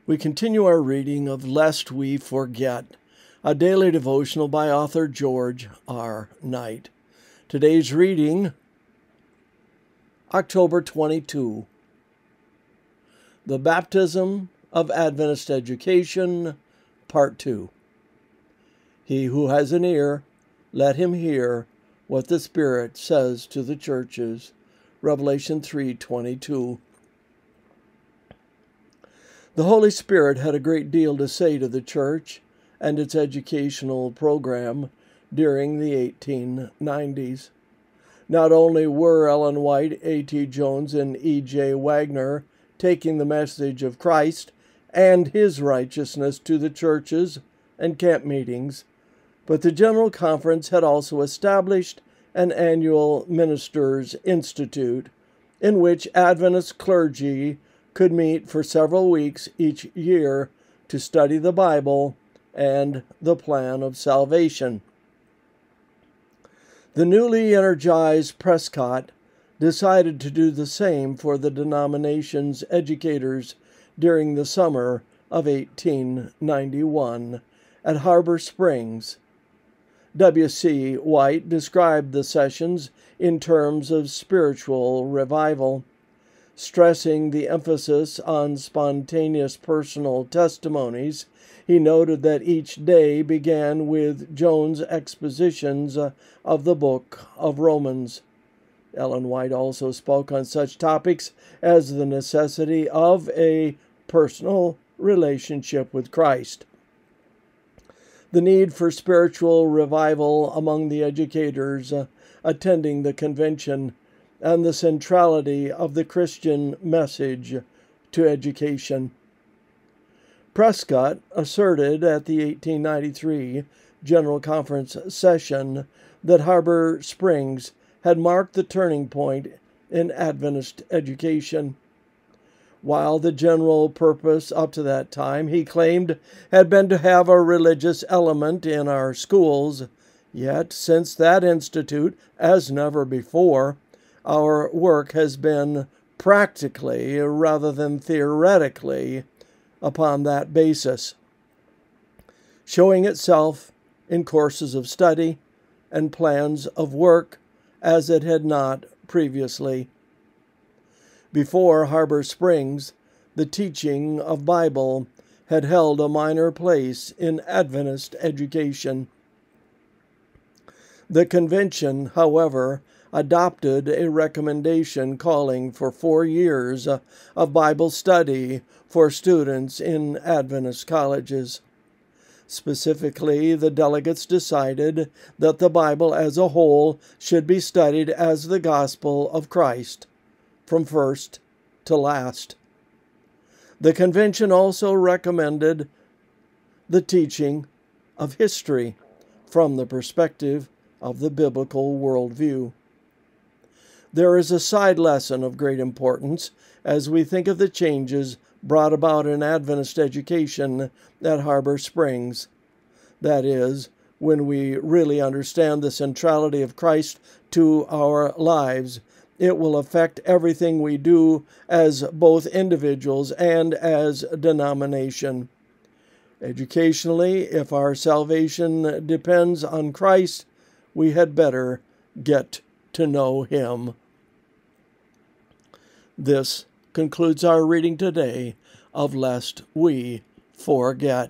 We continue our reading of Lest We Forget, a daily devotional by author George R. Knight. Today's reading, October 22. The Baptism of Adventist Education, Part 2. He who has an ear, let him hear what the Spirit says to the churches. Revelation 3:22. The Holy Spirit had a great deal to say to the church and its educational program during the 1890s. Not only were Ellen White, A.T. Jones, and E.J. Wagner taking the message of Christ and His righteousness to the churches and camp meetings, but the General Conference had also established an annual Ministers' Institute in which Adventist clergy could meet for several weeks each year to study the Bible and the plan of salvation. The newly energized Prescott decided to do the same for the denomination's educators during the summer of 1891 at Harbor Springs. W.C. White described the sessions in terms of spiritual revival, stressing the emphasis on spontaneous personal testimonies. He noted that each day began with Jones' expositions of the book of Romans. Ellen White also spoke on such topics as the necessity of a personal relationship with Christ, the need for spiritual revival among the educators attending the convention, and the centrality of the Christian message to education. Prescott asserted at the 1893 General Conference session that Harbor Springs had marked the turning point in Adventist education. While the general purpose up to that time, he claimed, had been to have a religious element in our schools, yet since that institute, as never before, our work has been practically rather than theoretically upon that basis, showing itself in courses of study and plans of work as it had not previously. Before Harbor Springs, the teaching of Bible had held a minor place in Adventist education. The convention, however, adopted a recommendation calling for 4 years of Bible study for students in Adventist colleges. Specifically, the delegates decided that the Bible as a whole should be studied as the gospel of Christ, from first to last. The convention also recommended the teaching of history from the perspective of the biblical worldview. There is a side lesson of great importance as we think of the changes brought about in Adventist education at Harbor Springs. That is, when we really understand the centrality of Christ to our lives, it will affect everything we do as both individuals and as a denomination. Educationally, if our salvation depends on Christ, we had better get to know Him. This concludes our reading today of Lest We Forget.